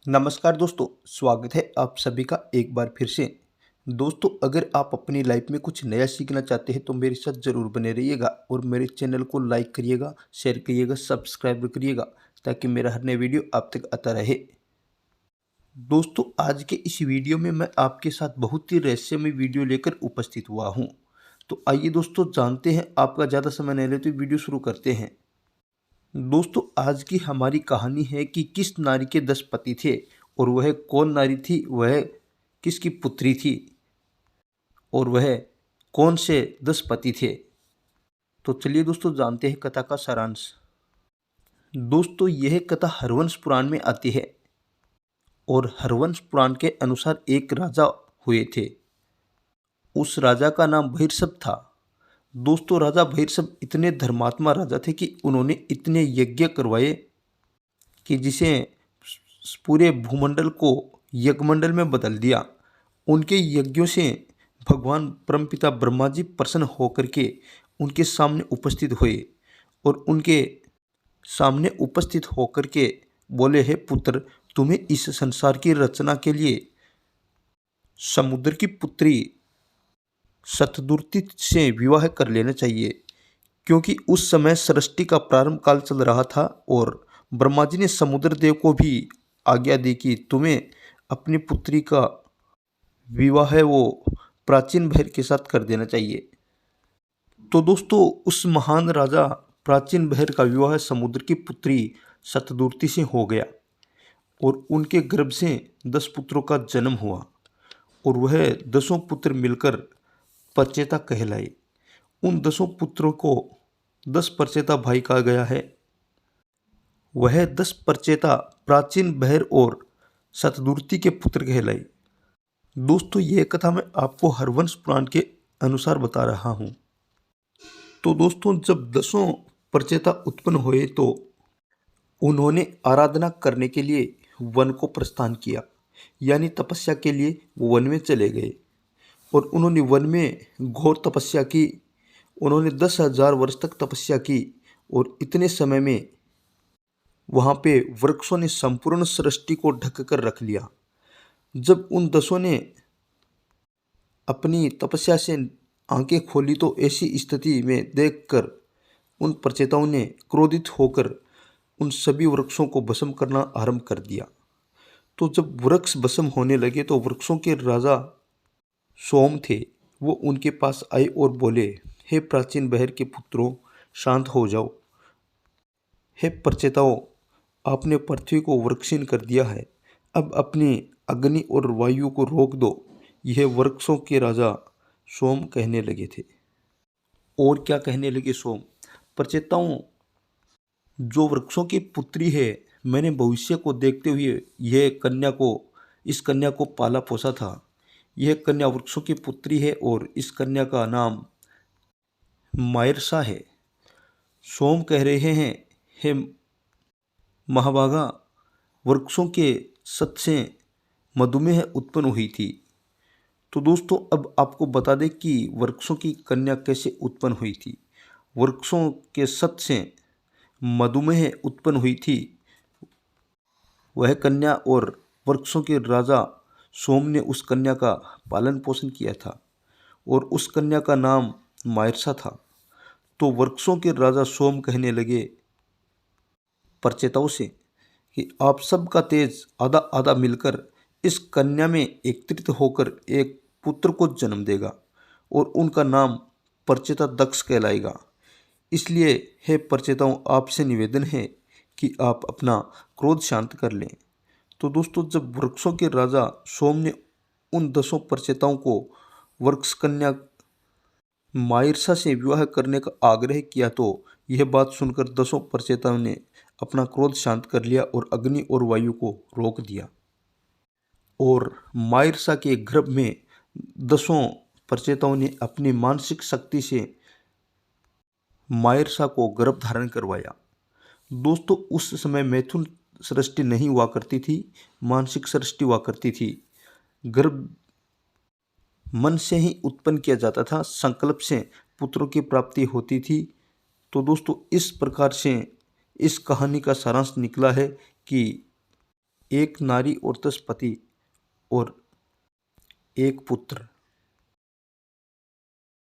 नमस्कार दोस्तों, स्वागत है आप सभी का एक बार फिर से। दोस्तों, अगर आप अपनी लाइफ में कुछ नया सीखना चाहते हैं तो मेरे साथ ज़रूर बने रहिएगा और मेरे चैनल को लाइक करिएगा, शेयर करिएगा, सब्सक्राइब करिएगा ताकि मेरा हर नया वीडियो आप तक आता रहे। दोस्तों, आज के इस वीडियो में मैं आपके साथ बहुत ही रहस्यमय वीडियो लेकर उपस्थित हुआ हूँ। तो आइए दोस्तों, जानते हैं, आपका ज़्यादा समय नहीं लेते वीडियो शुरू करते हैं। दोस्तों, आज की हमारी कहानी है कि किस नारी के 10 पति थे और वह कौन नारी थी, वह किसकी पुत्री थी और वह कौन से 10 पति थे। तो चलिए दोस्तों, जानते हैं कथा का सारांश। दोस्तों, यह कथा हरवंश पुराण में आती है और हरवंश पुराण के अनुसार एक राजा हुए थे। उस राजा का नाम भैरसभ था। दोस्तों, राजा भैरसभ इतने धर्मात्मा राजा थे कि उन्होंने इतने यज्ञ करवाए कि जिसे पूरे भूमंडल को यज्ञमंडल में बदल दिया। उनके यज्ञों से भगवान परमपिता ब्रह्मा जी प्रसन्न होकर के उनके सामने उपस्थित हुए और उनके सामने उपस्थित होकर के बोले, हे पुत्र, तुम्हें इस संसार की रचना के लिए समुद्र की पुत्री शतदुर्ति से विवाह कर लेना चाहिए, क्योंकि उस समय सृष्टि का प्रारंभ काल चल रहा था और ब्रह्मा जी ने समुद्र देव को भी आज्ञा दी कि तुम्हें अपनी पुत्री का विवाह है वो प्राचीन भैर के साथ कर देना चाहिए। तो दोस्तों, उस महान राजा प्राचीन भैर का विवाह समुद्र की पुत्री शतदुर्ति से हो गया और उनके गर्भ से 10 पुत्रों का जन्म हुआ और वह 10 पुत्र मिलकर परचेता कहलाए। उन 10 पुत्रों को 10 परचेता भाई कहा गया है। वह 10 परचेता प्राचीन भैर और शतदुर्ति के पुत्र कहलाए। दोस्तों, यह कथा मैं आपको हरवंश पुराण के अनुसार बता रहा हूँ। तो दोस्तों, जब 10 परचेता उत्पन्न हुए तो उन्होंने आराधना करने के लिए वन को प्रस्थान किया, यानी तपस्या के लिए वो वन में चले गए और उन्होंने वन में घोर तपस्या की। उन्होंने 10,000 वर्ष तक तपस्या की और इतने समय में वहाँ पे वृक्षों ने संपूर्ण सृष्टि को ढक कर रख लिया। जब उन 10 ने अपनी तपस्या से आंखें खोली तो ऐसी स्थिति में देखकर उन प्रचेताओं ने क्रोधित होकर उन सभी वृक्षों को भस्म करना आरंभ कर दिया। तो जब वृक्ष भस्म होने लगे तो वृक्षों के राजा सोम थे, वो उनके पास आए और बोले, हे प्राचीन बहर के पुत्रों, शांत हो जाओ। हे प्रचेताओं, आपने पृथ्वी को वृक्षहीन कर दिया है, अब अपनी अग्नि और वायु को रोक दो। यह वृक्षों के राजा सोम कहने लगे थे। और क्या कहने लगे सोम? प्रचेताओं, जो वृक्षों की पुत्री है, मैंने भविष्य को देखते हुए इस कन्या को पाला पोसा था। यह कन्या वृक्षों की पुत्री है और इस कन्या का नाम मायरसा है। सोम कह रहे हैं, हे महाभागा, वृक्षों के सत से मधुमेह उत्पन्न हुई थी। तो दोस्तों, अब आपको बता दें कि वृक्षों की कन्या कैसे उत्पन्न हुई थी। वृक्षों के सत से मधुमेह उत्पन्न हुई थी वह कन्या और वृक्षों के राजा सोम ने उस कन्या का पालन पोषण किया था और उस कन्या का नाम मायरसा था। तो वृक्षों के राजा सोम कहने लगे परचेताओं से कि आप सबका तेज आधा आधा मिलकर इस कन्या में एकत्रित होकर एक पुत्र को जन्म देगा और उनका नाम परचेता दक्ष कहलाएगा। इसलिए हे परचेताओं, आपसे निवेदन है कि आप अपना क्रोध शांत कर लें। तो दोस्तों, जब वृक्षों के राजा सोम ने उन 10 परचेताओं को वृक्ष कन्या मायरसा से विवाह करने का आग्रह किया तो यह बात सुनकर 10 परचेताओं ने अपना क्रोध शांत कर लिया और अग्नि और वायु को रोक दिया और मायरसा के गर्भ में 10 परचेताओं ने अपनी मानसिक शक्ति से मायरसा को गर्भ धारण करवाया। दोस्तों, उस समय मैथुन सृष्टि नहीं हुआ करती थी, मानसिक सृष्टि हुआ करती थी। गर्भ मन से ही उत्पन्न किया जाता था, संकल्प से पुत्रों की प्राप्ति होती थी। तो दोस्तों, इस प्रकार से इस कहानी का सारांश निकला है कि एक नारी और 10 पति और एक पुत्र।